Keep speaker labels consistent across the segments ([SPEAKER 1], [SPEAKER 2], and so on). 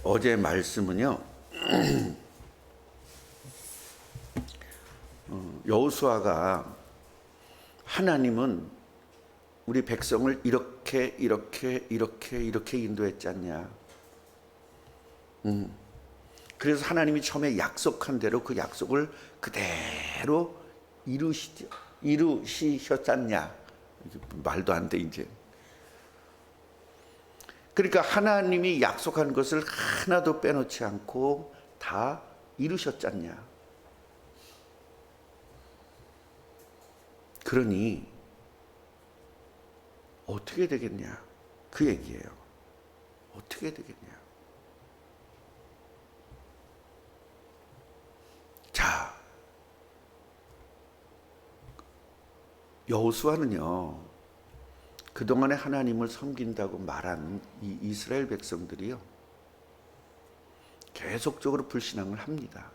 [SPEAKER 1] 어제 말씀은요, 여호수아가 하나님은 우리 백성을 이렇게 인도했지 않냐. 그래서 하나님이 처음에 약속한 대로 그 약속을 그대로 이루시셨잖냐. 말도 안 돼 이제. 그러니까 하나님이 약속한 것을 하나도 빼놓지 않고 다 이루셨잖냐. 그러니 어떻게 되겠냐 그 얘기예요. 어떻게 되겠냐. 자, 여호수아는요, 그동안에 하나님을 섬긴다고 말한 이 이스라엘 백성들이요, 계속적으로 불신앙을 합니다.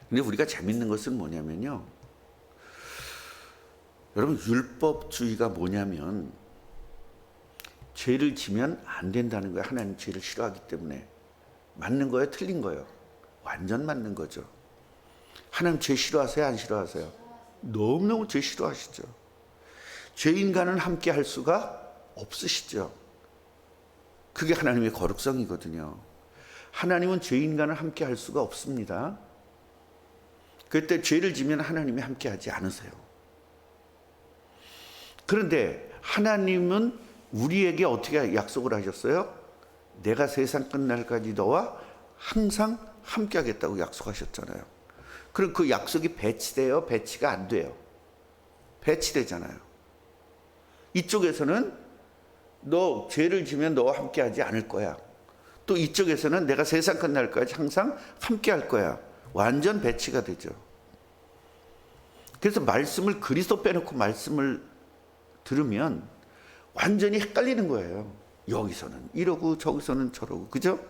[SPEAKER 1] 근데 우리가 재밌는 것은 뭐냐면요, 여러분, 율법주의가 뭐냐면 죄를 지면 안 된다는 거예요. 하나님 죄를 싫어하기 때문에. 맞는 거예요? 틀린 거예요? 완전 맞는 거죠. 하나님 죄 싫어하세요? 안 싫어하세요? 너무너무 죄 싫어하시죠. 죄인과는 함께 할 수가 없으시죠. 그게 하나님의 거룩성이거든요. 하나님은 죄인과는 함께 할 수가 없습니다. 그때 죄를 지면 하나님이 함께 하지 않으세요. 그런데 하나님은 우리에게 어떻게 약속을 하셨어요? 내가 세상 끝날까지 너와 항상 함께 하겠다고 약속하셨잖아요. 그럼 그 약속이 배치돼요? 배치가 안 돼요? 배치되잖아요. 이쪽에서는 너 죄를 지면 너와 함께 하지 않을 거야. 또 이쪽에서는 내가 세상 끝날까지 항상 함께 할 거야. 완전 배치가 되죠. 그래서 말씀을 그리스도 빼놓고 말씀을 들으면 완전히 헷갈리는 거예요. 여기서는 이러고 저기서는 저러고, 그죠?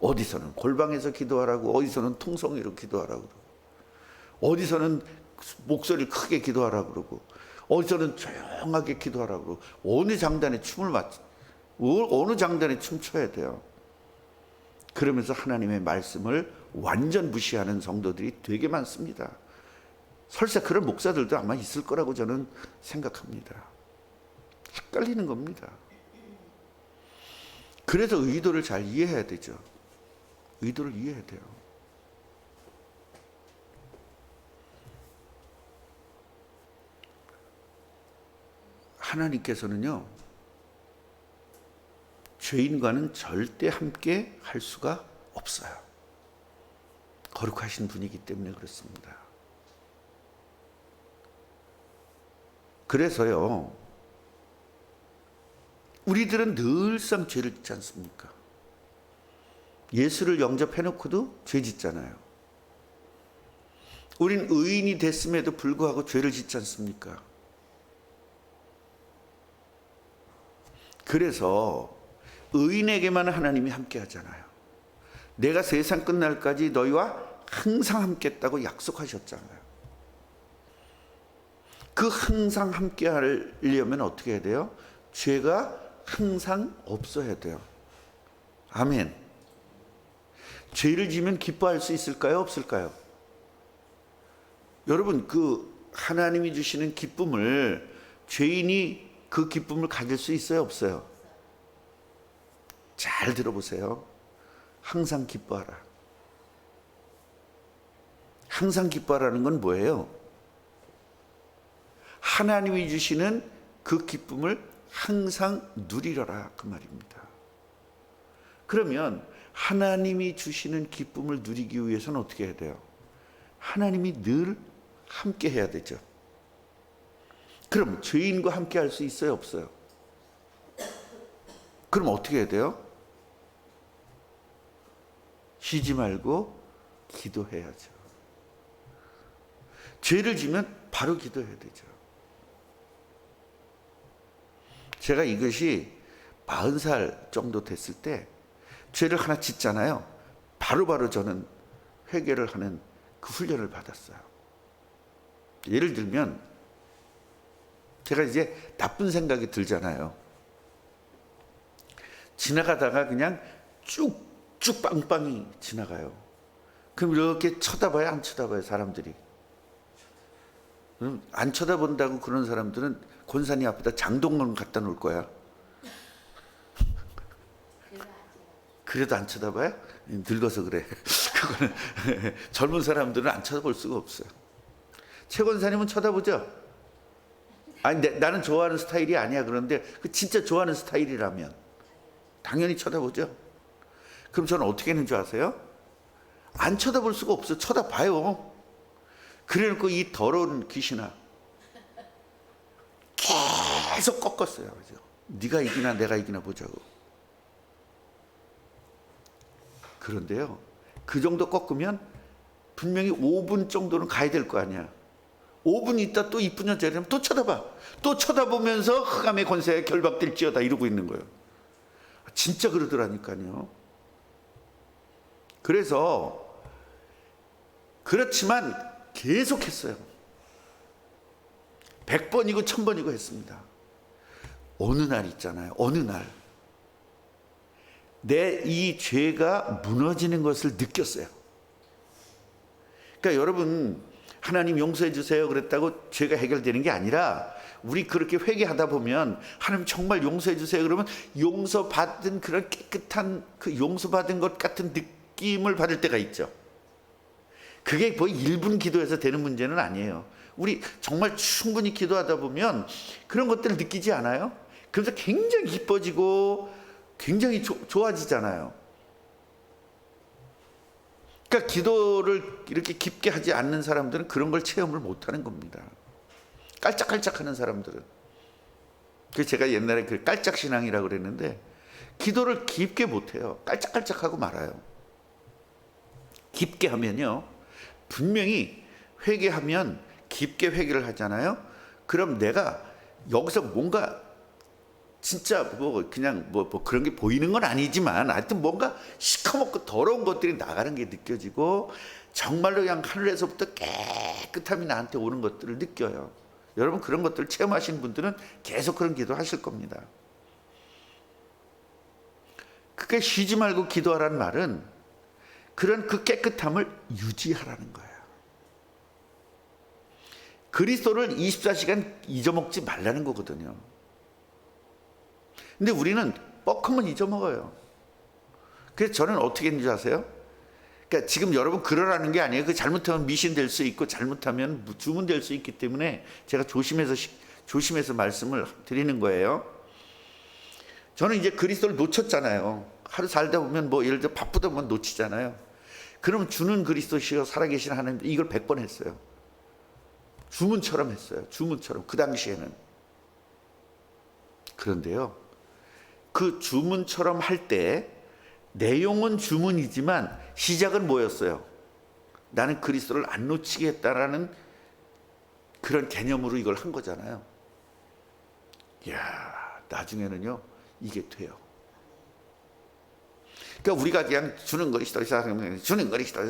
[SPEAKER 1] 어디서는 골방에서 기도하라고, 어디서는 통성으로 기도하라고 그러고, 어디서는 목소리를 크게 기도하라고 그러고, 어디서는 조용하게 기도하라고 그러고, 어느 장단에 춤춰야 돼요. 그러면서 하나님의 말씀을 완전 무시하는 성도들이 되게 많습니다. 설사 그런 목사들도 아마 있을 거라고 저는 생각합니다. 헷갈리는 겁니다. 그래서 의도를 잘 이해해야 되죠. 의도를 이해해야 돼요. 하나님께서는요, 죄인과는 절대 함께 할 수가 없어요. 거룩하신 분이기 때문에 그렇습니다. 그래서요, 우리들은 늘상 죄를 짓지 않습니까? 예수를 영접해놓고도 죄 짓잖아요. 우린 의인이 됐음에도 불구하고 죄를 짓지 않습니까? 그래서 의인에게만 하나님이 함께 하잖아요. 내가 세상 끝날까지 너희와 항상 함께 했다고 약속하셨잖아요. 그 항상 함께 하려면 어떻게 해야 돼요? 죄가 항상 없어야 돼요. 아멘. 죄를 지면 기뻐할 수 있을까요? 없을까요? 여러분, 그 하나님이 주시는 기쁨을, 죄인이 그 기쁨을 가질 수 있어요? 없어요? 잘 들어보세요. 항상 기뻐하라. 항상 기뻐하라는 건 뭐예요? 하나님이 주시는 그 기쁨을 항상 누리려라, 그 말입니다. 그러면 하나님이 주시는 기쁨을 누리기 위해서는 어떻게 해야 돼요? 하나님이 늘 함께 해야 되죠. 그럼 죄인과 함께 할 수 있어요? 없어요? 그럼 어떻게 해야 돼요? 쉬지 말고 기도해야죠. 죄를 지면 바로 기도해야 되죠. 제가 이것이 40살 정도 됐을 때 죄를 하나 짓잖아요. 바로바로 저는 회개를 하는 그 훈련을 받았어요. 예를 들면 제가 이제 나쁜 생각이 들잖아요. 지나가다가 그냥 쭉쭉 빵빵이 지나가요. 그럼 이렇게 쳐다봐요, 안 쳐다봐요, 사람들이? 그럼 안 쳐다본다고 그런 사람들은 권사님 앞에다 장동건 갖다 놓을 거야. 그래도 안 쳐다봐요? 늙어서 그래. 그거는 젊은 사람들은 안 쳐다볼 수가 없어요. 최 권사님은 쳐다보죠? 아니, 나는 좋아하는 스타일이 아니야. 그런데 그 진짜 좋아하는 스타일이라면 당연히 쳐다보죠. 그럼 저는 어떻게 하는 줄 아세요? 안 쳐다볼 수가 없어. 쳐다봐요. 그래놓고 이 더러운 귀신아 계속 꺾었어요. 그죠? 네가 이기나 내가 이기나 보자고. 그런데요, 그 정도 꺾으면 분명히 5분 정도는 가야 될 거 아니야. 5분 있다 또 이쁜 여자라면 또 쳐다봐. 또 쳐다보면서 흑암의 권세에 결박될지어다 이러고 있는 거예요. 진짜 그러더라니까요. 그래서 그렇지만 계속했어요. 100번이고 1000번이고 했습니다. 어느 날 있잖아요. 어느 날 내 이 죄가 무너지는 것을 느꼈어요. 그러니까 여러분, 하나님 용서해 주세요 그랬다고 죄가 해결되는 게 아니라, 우리 그렇게 회개하다 보면 하나님 정말 용서해 주세요 그러면 용서받은 그런 깨끗한 그 용서받은 것 같은 느낌을 받을 때가 있죠. 그게 거의 1분 기도해서 되는 문제는 아니에요. 우리 정말 충분히 기도하다 보면 그런 것들을 느끼지 않아요? 그래서 굉장히 기뻐지고 굉장히 좋아지잖아요. 그러니까 기도를 이렇게 깊게 하지 않는 사람들은 그런 걸 체험을 못하는 겁니다. 깔짝깔짝하는 사람들은. 그래서 제가 옛날에 그 깔짝신앙이라고 그랬는데, 기도를 깊게 못해요. 깔짝깔짝하고 말아요. 깊게 하면요, 분명히 회개하면 깊게 회개를 하잖아요. 그럼 내가 여기서 뭔가 진짜 뭐 그냥 뭐 그런 게 보이는 건 아니지만 하여튼 뭔가 시커멓고 더러운 것들이 나가는 게 느껴지고, 정말로 그냥 하늘에서부터 깨끗함이 나한테 오는 것들을 느껴요. 여러분, 그런 것들을 체험하신 분들은 계속 그런 기도 하실 겁니다. 그게 쉬지 말고 기도하라는 말은 그런 그 깨끗함을 유지하라는 거예요. 그리스도를 24시간 잊어먹지 말라는 거거든요. 근데 우리는 뻑하면 잊어먹어요. 그래서 저는 어떻게 했는지 아세요? 그러니까 지금 여러분 그러라는 게 아니에요. 그 잘못하면 미신 될 수 있고 잘못하면 주문 될 수 있기 때문에 제가 조심해서 말씀을 드리는 거예요. 저는 이제 그리스도를 놓쳤잖아요. 하루 살다 보면 뭐 예를 들어 바쁘다 보면 놓치잖아요. 그럼 주는 그리스도시여 살아계신 하나님, 이걸 100번 했어요. 주문처럼 했어요. 주문처럼. 그 당시에는. 그런데요, 그 주문처럼 할 때 내용은 주문이지만 시작은 뭐였어요? 나는 그리스도를 안 놓치겠다라는 그런 개념으로 이걸 한 거잖아요. 이야, 나중에는요 이게 돼요. 그러니까 우리가 그냥 주는 그리스도, 주는 그리스도,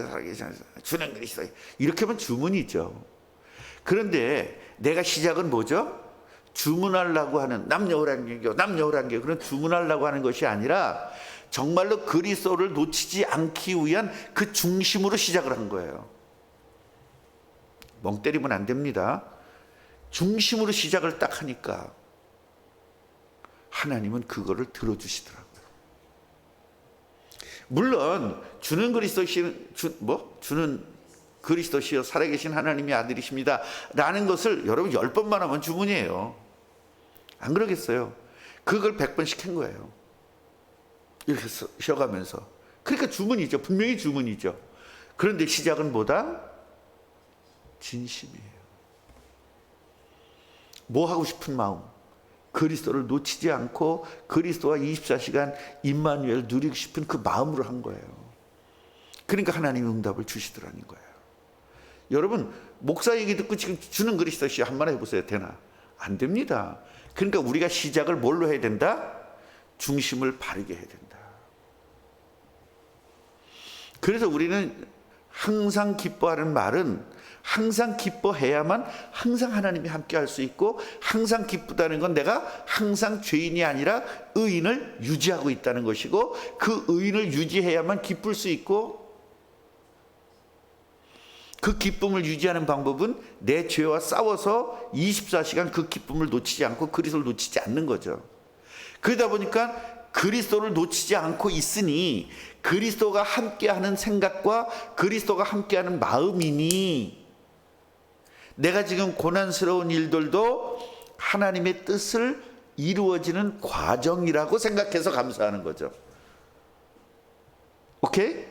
[SPEAKER 1] 주는 그리스도 이렇게 하면 주문이죠. 그런데 내가 시작은 뭐죠? 주문하려고 하는, 남녀호란계 그런 주문하려고 하는 것이 아니라 정말로 그리스도를 놓치지 않기 위한 그 중심으로 시작을 한 거예요. 멍 때리면 안 됩니다. 중심으로 시작을 딱 하니까 하나님은 그거를 들어주시더라고요. 물론 주는 그리스도시여 살아계신 하나님의 아들이십니다 라는 것을 여러분 10번만 하면 주문이에요. 안 그러겠어요? 그걸 100번씩 한 거예요. 이렇게 쉬어가면서. 그러니까 주문이죠. 분명히 주문이죠. 그런데 시작은 뭐다? 진심이에요. 뭐 하고 싶은 마음? 그리스도를 놓치지 않고 그리스도와 24시간 임마누엘 누리고 싶은 그 마음으로 한 거예요. 그러니까 하나님이 응답을 주시더라는 거예요. 여러분, 목사 얘기 듣고 지금 주는 그리스도시여 한번 해보세요. 되나? 안 됩니다. 그러니까 우리가 시작을 뭘로 해야 된다? 중심을 바르게 해야 된다. 그래서 우리는 항상 기뻐하는 말은 항상 기뻐해야만 항상 하나님이 함께 할 수 있고, 항상 기쁘다는 건 내가 항상 죄인이 아니라 의인을 유지하고 있다는 것이고, 그 의인을 유지해야만 기쁠 수 있고, 그 기쁨을 유지하는 방법은 내 죄와 싸워서 24시간 그 기쁨을 놓치지 않고 그리스도를 놓치지 않는 거죠. 그러다 보니까 그리스도를 놓치지 않고 있으니 그리스도가 함께하는 생각과 그리스도가 함께하는 마음이니, 내가 지금 고난스러운 일들도 하나님의 뜻을 이루어지는 과정이라고 생각해서 감사하는 거죠. 오케이?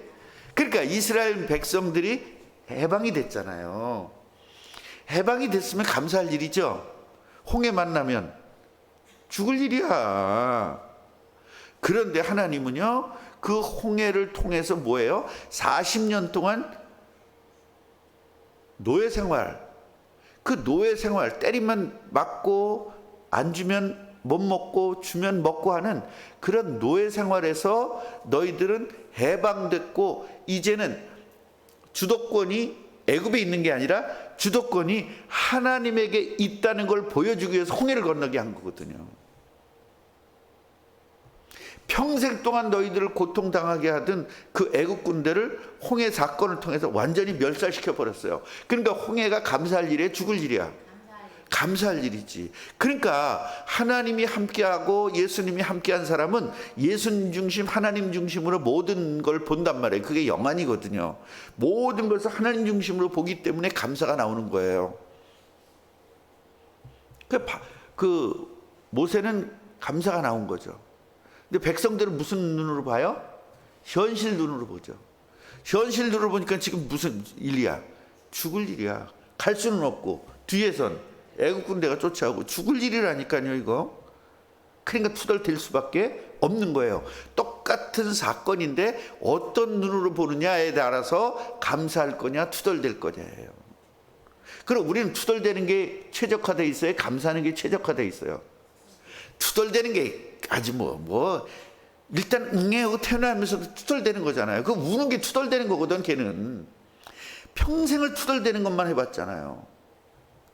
[SPEAKER 1] 그러니까 이스라엘 백성들이 해방이 됐잖아요. 해방이 됐으면 감사할 일이죠. 홍해 만나면 죽을 일이야. 그런데 하나님은요, 그 홍해를 통해서 뭐예요? 40년 동안 노예 생활, 그 노예 생활, 때리면 맞고 안 주면 못 먹고 주면 먹고 하는 그런 노예 생활에서 너희들은 해방됐고, 이제는 주도권이 애굽에 있는 게 아니라 주도권이 하나님에게 있다는 걸 보여주기 위해서 홍해를 건너게 한 거거든요. 평생 동안 너희들을 고통당하게 하던 그 애국 군대를 홍해 사건을 통해서 완전히 멸살시켜 버렸어요. 그러니까 홍해가 감사할 일이야, 죽을 일이야? 감사할 일이지. 그러니까 하나님이 함께하고 예수님이 함께한 사람은 예수님 중심, 하나님 중심으로 모든 걸 본단 말이에요. 그게 영안이거든요. 모든 것을 하나님 중심으로 보기 때문에 감사가 나오는 거예요. 그 모세는 감사가 나온 거죠. 근데 백성들은 무슨 눈으로 봐요? 현실 눈으로 보죠. 현실 눈으로 보니까 지금 무슨 일이야? 죽을 일이야. 갈 수는 없고 뒤에선 애국 군대가 쫓아오고 죽을 일이라니까요, 이거. 그러니까 투덜댈 수밖에 없는 거예요. 똑같은 사건인데 어떤 눈으로 보느냐에 따라서 감사할 거냐 투덜댈 거냐예요. 그럼 우리는 투덜대는 게 최적화되어 있어요? 감사하는 게 최적화되어 있어요? 투덜대는 게 아주 일단 응애하고 태어나면서도 투덜대는 거잖아요. 그 우는 게 투덜대는 거거든. 걔는 평생을 투덜대는 것만 해봤잖아요.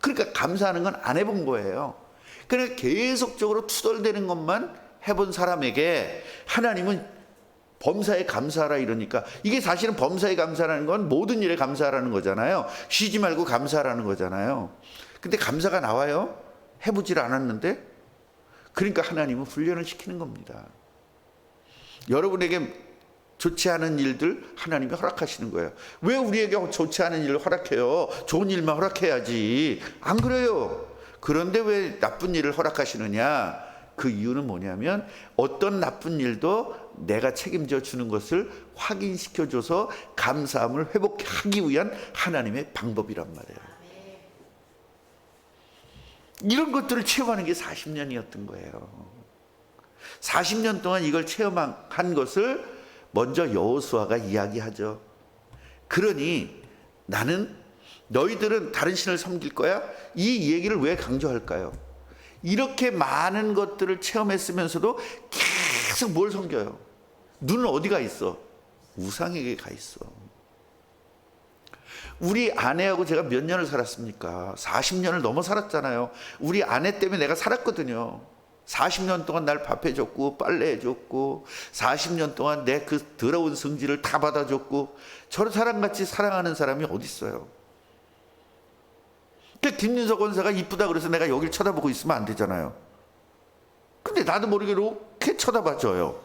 [SPEAKER 1] 그러니까 감사하는 건 안 해본 거예요. 그러니까 계속적으로 투덜대는 것만 해본 사람에게 하나님은 범사에 감사하라 이러니까, 이게 사실은 범사에 감사라는 건 모든 일에 감사하라는 거잖아요. 쉬지 말고 감사하라는 거잖아요. 근데 감사가 나와요? 해보질 않았는데? 그러니까 하나님은 훈련을 시키는 겁니다. 여러분에게 좋지 않은 일들 하나님이 허락하시는 거예요. 왜 우리에게 좋지 않은 일을 허락해요? 좋은 일만 허락해야지. 안 그래요. 그런데 왜 나쁜 일을 허락하시느냐? 그 이유는 뭐냐면 어떤 나쁜 일도 내가 책임져 주는 것을 확인시켜줘서 감사함을 회복하기 위한 하나님의 방법이란 말이에요. 이런 것들을 체험하는 게 40년이었던 거예요. 40년 동안 이걸 체험한 것을 먼저 여호수아가 이야기하죠. 그러니 나는 너희들은 다른 신을 섬길 거야? 이 얘기를 왜 강조할까요? 이렇게 많은 것들을 체험했으면서도 계속 뭘 섬겨요? 눈은 어디가 있어? 우상에게 가 있어. 우리 아내하고 제가 몇 년을 살았습니까? 40년을 넘어 살았잖아요. 우리 아내 때문에 내가 살았거든요. 40년 동안 날 밥해줬고 빨래해줬고 40년 동안 내 그 더러운 성질을 다 받아줬고, 저런 사람같이 사랑하는 사람이 어디 있어요? 김윤석 원사가 이쁘다 그래서 내가 여길 쳐다보고 있으면 안 되잖아요. 근데 나도 모르게 이렇게 쳐다봐줘요.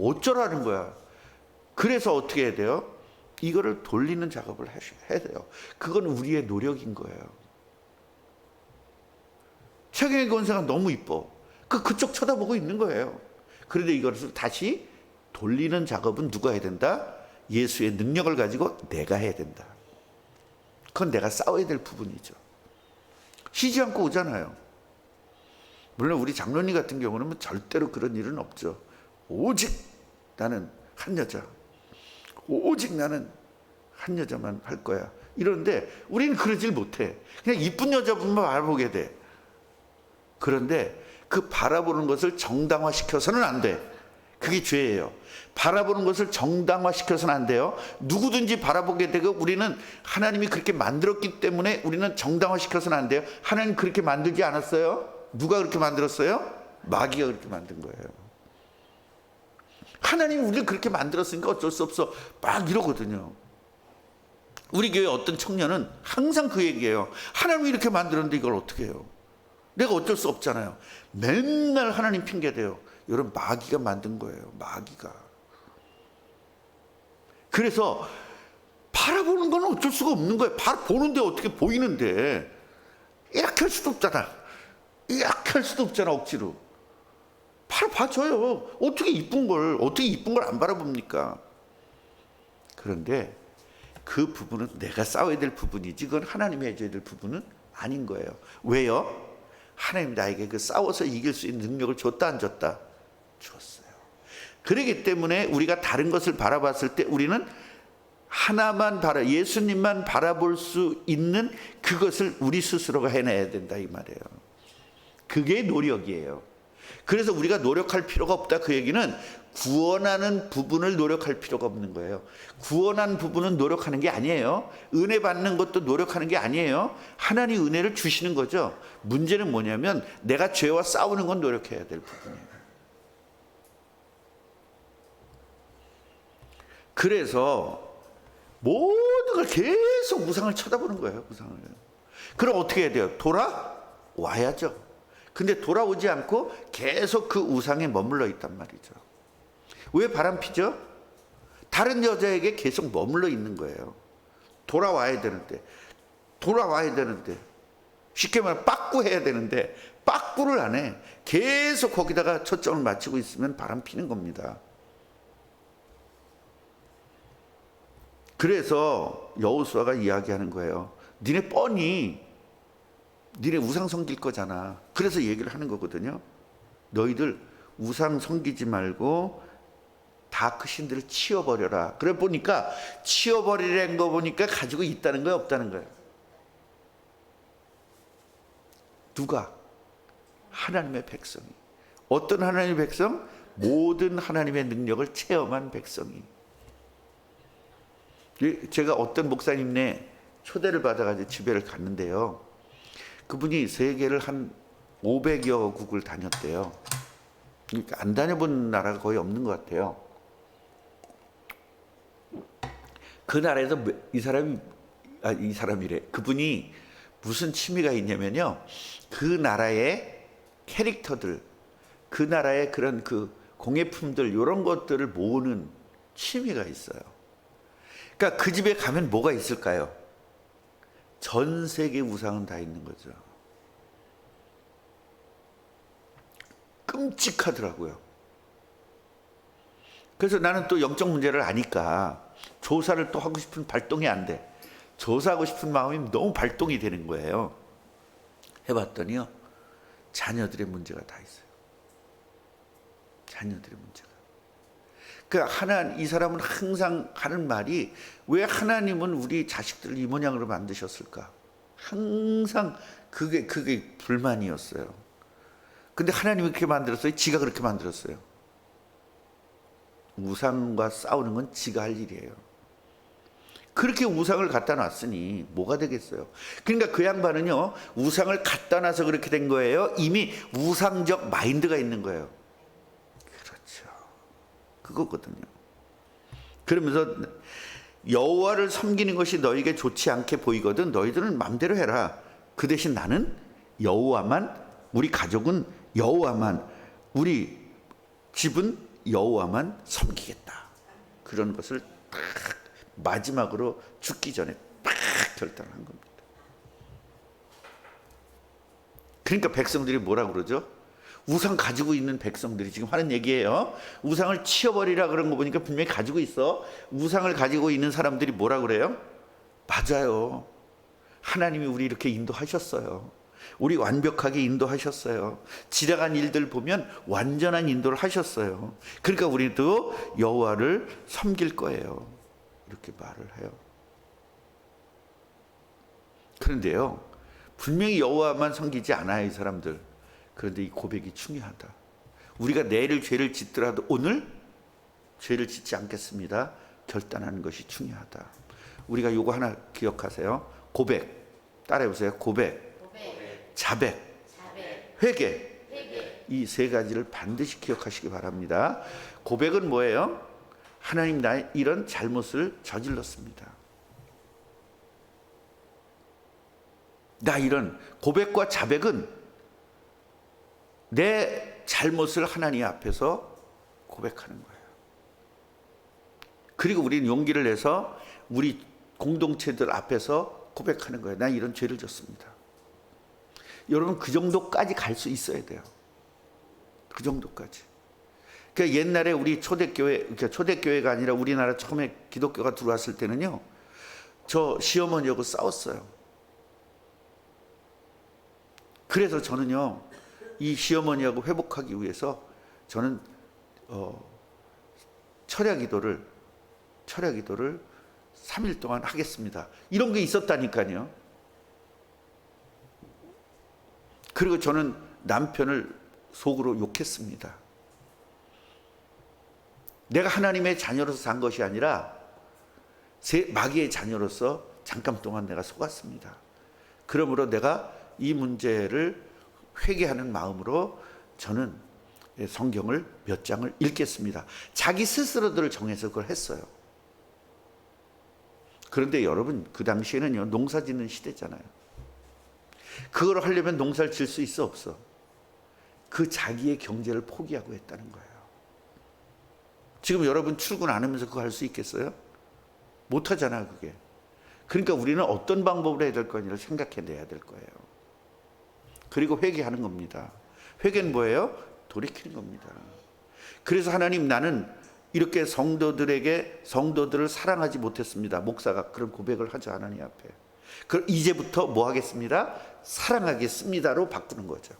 [SPEAKER 1] 어쩌라는 거야. 그래서 어떻게 해야 돼요? 이거를 돌리는 작업을 해야 돼요. 그건 우리의 노력인 거예요. 최경희 권사가 너무 이뻐. 그쪽 쳐다보고 있는 거예요. 그런데 이것을 다시 돌리는 작업은 누가 해야 된다? 예수의 능력을 가지고 내가 해야 된다. 그건 내가 싸워야 될 부분이죠. 쉬지 않고 오잖아요. 물론 우리 장로님 같은 경우는 절대로 그런 일은 없죠. 오직 나는 한 여자, 오직 나는 한 여자만 할 거야. 이런데 우리는 그러질 못해. 그냥 이쁜 여자분만 바라보게 돼. 그런데 그 바라보는 것을 정당화시켜서는 안 돼. 그게 죄예요. 바라보는 것을 정당화시켜서는 안 돼요. 누구든지 바라보게 되고 우리는 하나님이 그렇게 만들었기 때문에 우리는 정당화시켜서는 안 돼요. 하나님 그렇게 만들지 않았어요? 누가 그렇게 만들었어요? 마귀가 그렇게 만든 거예요. 하나님이 우리를 그렇게 만들었으니까 어쩔 수 없어 막 이러거든요. 우리 교회 어떤 청년은 항상 그 얘기예요. 하나님이 이렇게 만들었는데 이걸 어떻게 해요? 내가 어쩔 수 없잖아요. 맨날 하나님 핑계대요. 여러분, 마귀가 만든 거예요. 마귀가. 그래서 바라보는 건 어쩔 수가 없는 거예요. 보는데 어떻게 보이는데 이렇게 할 수도 없잖아. 이렇게 할 수도 없잖아. 억지로 봐줘요. 어떻게 이쁜 걸 안 바라봅니까? 그런데 그 부분은 내가 싸워야 될 부분이지 그건 하나님이 해줘야 될 부분은 아닌 거예요. 왜요? 하나님 나에게 그 싸워서 이길 수 있는 능력을 줬다 안 줬다? 줬어요. 그렇기 때문에 우리가 다른 것을 바라봤을 때 우리는 하나만 예수님만 바라볼 수 있는 그것을 우리 스스로가 해내야 된다 이 말이에요. 그게 노력이에요. 그래서 우리가 노력할 필요가 없다 그 얘기는 구원하는 부분을 노력할 필요가 없는 거예요. 구원한 부분은 노력하는 게 아니에요. 은혜 받는 것도 노력하는 게 아니에요. 하나님 은혜를 주시는 거죠. 문제는 뭐냐면 내가 죄와 싸우는 건 노력해야 될 부분이에요. 그래서 모든 걸 계속 우상을 쳐다보는 거예요. 우상을. 그럼 어떻게 해야 돼요? 돌아와야죠. 근데 돌아오지 않고 계속 그 우상에 머물러 있단 말이죠. 왜 바람피죠? 다른 여자에게 계속 머물러 있는 거예요. 돌아와야 되는데 쉽게 말하면 빠꾸해야 되는데 빠꾸를 안 해. 계속 거기다가 초점을 맞추고 있으면 바람피는 겁니다. 그래서 여호수아가 이야기하는 거예요. 니네 뻔히 니네 우상 섬길 거잖아. 그래서 얘기를 하는 거거든요. 너희들 우상 섬기지 말고 다 그 신들을 치워버려라. 그래 보니까 치워버리라는 거 보니까 가지고 있다는 거야 없다는 거야? 누가? 하나님의 백성이. 어떤 하나님의 백성? 모든 하나님의 능력을 체험한 백성이. 제가 어떤 목사님네 초대를 받아가지고 집에를 갔는데요. 그분이 세계를 한 500여 국을 다녔대요. 그러니까 안 다녀본 나라가 거의 없는 것 같아요. 그 나라에서 이 사람이래. 그분이 무슨 취미가 있냐면요. 그 나라의 캐릭터들, 그 나라의 그런 그 공예품들 이런 것들을 모으는 취미가 있어요. 그러니까 그 집에 가면 뭐가 있을까요? 전 세계 우상은 다 있는 거죠. 끔찍하더라고요. 그래서 나는 또 영적 문제를 아니까 조사를 또 하고 싶은 발동이 안 돼. 조사하고 싶은 마음이 너무 발동이 되는 거예요. 해봤더니요. 자녀들의 문제가 다 있어요. 자녀들의 문제가. 그러니까 이 사람은 항상 하는 말이 왜 하나님은 우리 자식들을 이 모양으로 만드셨을까? 항상 그게 불만이었어요. 근데 하나님이 그렇게 만들었어요? 지가 그렇게 만들었어요. 우상과 싸우는 건 지가 할 일이에요. 그렇게 우상을 갖다 놨으니 뭐가 되겠어요? 그러니까 그 양반은요. 우상을 갖다 놔서 그렇게 된 거예요? 이미 우상적 마인드가 있는 거예요. 그렇죠. 그거거든요. 그러면서 여호와를 섬기는 것이 너에게 좋지 않게 보이거든 너희들은 마음대로 해라. 그 대신 나는 여호와만, 우리 가족은 여호와만, 우리 집은 여호와만 섬기겠다. 그런 것을 딱 마지막으로 죽기 전에 딱 결단한 겁니다. 그러니까 백성들이 뭐라 그러죠? 우상 가지고 있는 백성들이 지금 하는 얘기예요. 우상을 치워버리라 그런 거 보니까 분명히 가지고 있어. 우상을 가지고 있는 사람들이 뭐라 그래요? 맞아요. 하나님이 우리 이렇게 인도하셨어요. 우리 완벽하게 인도하셨어요. 지나간 일들 보면 완전한 인도를 하셨어요. 그러니까 우리도 여호와를 섬길 거예요. 이렇게 말을 해요. 그런데요. 분명히 여호와만 섬기지 않아요. 이 사람들. 그런데 이 고백이 중요하다. 우리가 내일 죄를 짓더라도 오늘 죄를 짓지 않겠습니다. 결단하는 것이 중요하다. 우리가 요거 하나 기억하세요. 고백. 따라해보세요. 고백. 자백. 회개. 이 세 가지를 반드시 기억하시기 바랍니다. 고백은 뭐예요? 하나님, 나 이런 잘못을 저질렀습니다. 나 이런 고백과 자백은 내 잘못을 하나님 앞에서 고백하는 거예요. 그리고 우리는 용기를 내서 우리 공동체들 앞에서 고백하는 거예요. 나 이런 죄를 졌습니다. 여러분, 그 정도까지 갈 수 있어야 돼요. 그 정도까지. 그러니까 옛날에 우리 초대교회, 그러니까 초대교회가 아니라 우리나라 처음에 기독교가 들어왔을 때는요, 저 시어머니하고 싸웠어요. 그래서 저는요, 이 시어머니하고 회복하기 위해서 저는 철야 기도를 3일 동안 하겠습니다. 이런 게 있었다니까요. 그리고 저는 남편을 속으로 욕했습니다. 내가 하나님의 자녀로서 산 것이 아니라 마귀의 자녀로서 잠깐 동안 내가 속았습니다. 그러므로 내가 이 문제를 회개하는 마음으로 저는 성경을 몇 장을 읽겠습니다. 자기 스스로들 정해서 그걸 했어요. 그런데 여러분, 그 당시에는요, 농사 짓는 시대잖아요. 그걸 하려면 농사를 질 수 있어, 없어? 그 자기의 경제를 포기하고 했다는 거예요. 지금 여러분 출근 안 하면서 그거 할 수 있겠어요? 못 하잖아, 그게. 그러니까 우리는 어떤 방법으로 해야 될 거냐를 생각해내야 될 거예요. 그리고 회개하는 겁니다. 회개는 뭐예요? 돌이키는 겁니다. 그래서 하나님, 나는 이렇게 성도들을 사랑하지 못했습니다. 목사가 그런 고백을 하죠, 하나님 앞에. 그럼 이제부터 뭐 하겠습니다? 사랑하겠습니다로 바꾸는 거죠.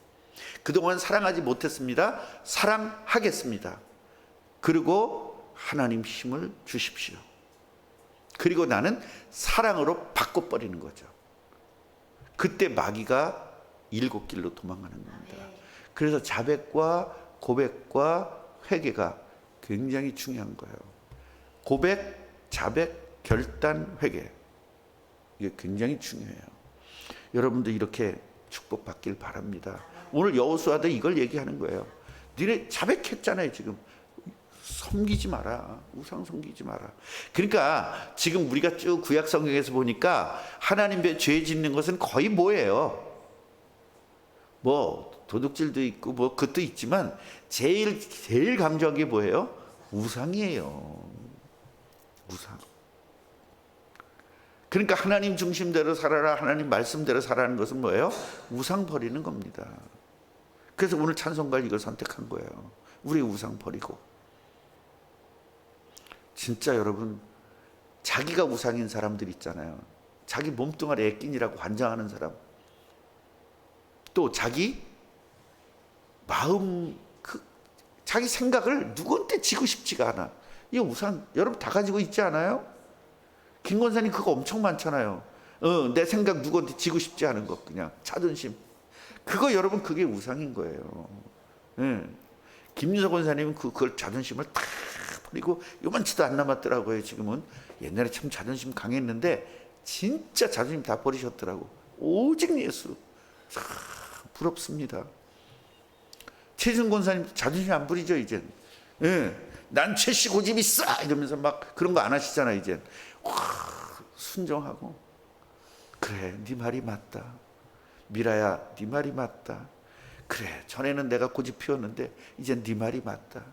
[SPEAKER 1] 그동안 사랑하지 못했습니다. 사랑하겠습니다. 그리고 하나님 힘을 주십시오. 그리고 나는 사랑으로 바꿔버리는 거죠. 그때 마귀가 7길로 도망가는 겁니다. 그래서 자백과 고백과 회개가 굉장히 중요한 거예요. 고백, 자백, 결단, 회개. 이게 굉장히 중요해요. 여러분도 이렇게 축복받길 바랍니다. 오늘 여호수아도 이걸 얘기하는 거예요. 니네 자백했잖아요, 지금. 섬기지 마라. 우상 섬기지 마라. 그러니까 지금 우리가 쭉 구약 성경에서 보니까 하나님 앞에 죄 짓는 것은 거의 뭐예요? 뭐 도둑질도 있고 뭐 그것도 있지만 제일 강조한 게 뭐예요? 우상이에요. 우상. 그러니까 하나님 중심대로 살아라, 하나님 말씀대로 살아라는 것은 뭐예요? 우상 버리는 겁니다. 그래서 오늘 찬송가 이걸 선택한 거예요. 우리 우상 버리고. 진짜 여러분, 자기가 우상인 사람들 있잖아요. 자기 몸뚱아리 애낀이라고 환장하는 사람. 또 자기 마음, 자기 생각을 누구한테 지고 싶지가 않아. 이 우상, 여러분 다 가지고 있지 않아요? 김 권사님 그거 엄청 많잖아요. 내 생각 누구한테 지고 싶지 않은 것, 그냥 자존심. 그거 여러분, 그게 우상인 거예요. 김유석 권사님은 그걸 자존심을 다 버리고 요만치도 안 남았더라고요. 지금은. 옛날에 참 자존심 강했는데 진짜 자존심 다 버리셨더라고. 오직 예수. 참 부럽습니다. 최준 권사님 자존심 안 부리죠, 이젠. 난 최씨 고집 있어 이러면서 막 그런 거 안 하시잖아, 이젠. 순종하고. 그래, 네 말이 맞다. 미라야, 네 말이 맞다. 그래, 전에는 내가 고집 피웠는데 이젠 네 말이 맞다.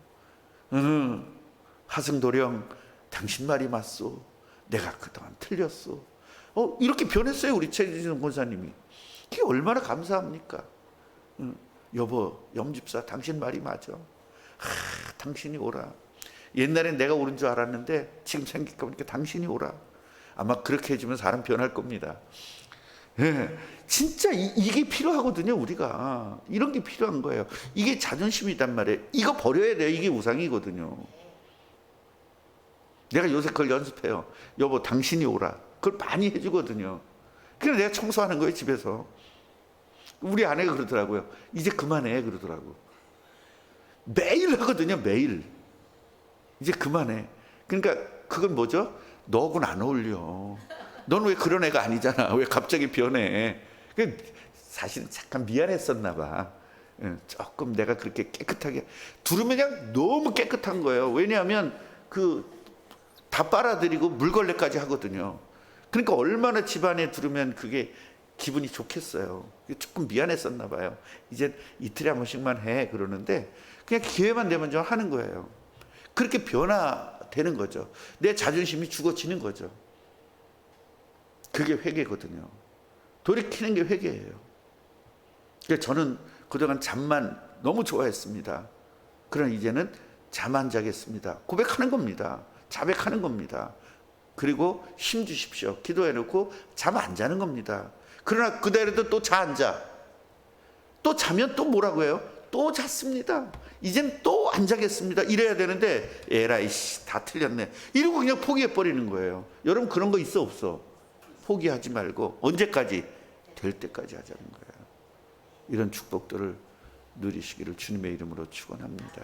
[SPEAKER 1] 하승도령, 당신 말이 맞소. 내가 그동안 틀렸소. 이렇게 변했어요, 우리 최진성 권사님이. 그게 얼마나 감사합니까? 여보, 염집사, 당신 말이 맞아. 당신이 오라. 옛날엔 내가 옳은 줄 알았는데 지금 생각해보니까 당신이 오라. 아마 그렇게 해주면 사람 변할 겁니다. 진짜 이게 필요하거든요, 우리가. 이런 게 필요한 거예요. 이게 자존심이란 말이에요. 이거 버려야 돼요. 이게 우상이거든요. 내가 요새 그걸 연습해요. 여보, 당신이 오라. 그걸 많이 해주거든요. 그래서 내가 청소하는 거예요, 집에서. 우리 아내가 그러더라고요. 이제 그만해, 그러더라고. 매일 하거든요. 매일. 이제 그만해. 그러니까 그건 뭐죠? 너하고는 안 어울려. 넌 왜 그런 애가 아니잖아. 왜 갑자기 변해? 사실은 잠깐 미안했었나 봐. 조금 내가 그렇게 깨끗하게 두르면 그냥 너무 깨끗한 거예요. 왜냐하면 다 빨아들이고 물걸레까지 하거든요. 그러니까 얼마나 집안에 두르면 그게 기분이 좋겠어요. 조금 미안했었나 봐요. 이제 이틀에 한 번씩만 해 그러는데 그냥 기회만 되면 좀 하는 거예요. 그렇게 변화되는 거죠. 내 자존심이 죽어지는 거죠. 그게 회개거든요. 돌이키는 게 회개예요. 그러니까 저는 그동안 잠만 너무 좋아했습니다. 그러나 이제는 잠 안 자겠습니다. 고백하는 겁니다. 자백하는 겁니다. 그리고 힘 주십시오. 기도해놓고 잠 안 자는 겁니다. 그러나 그대로도 또 안 자. 또 자면 또 뭐라고 해요? 또 잤습니다. 이젠 또 안 자겠습니다. 이래야 되는데 에라이 다 틀렸네. 이러고 그냥 포기해버리는 거예요. 여러분 그런 거 있어 없어? 포기하지 말고 언제까지? 될 때까지 하자는 거예요. 이런 축복들을 누리시기를 주님의 이름으로 축원합니다.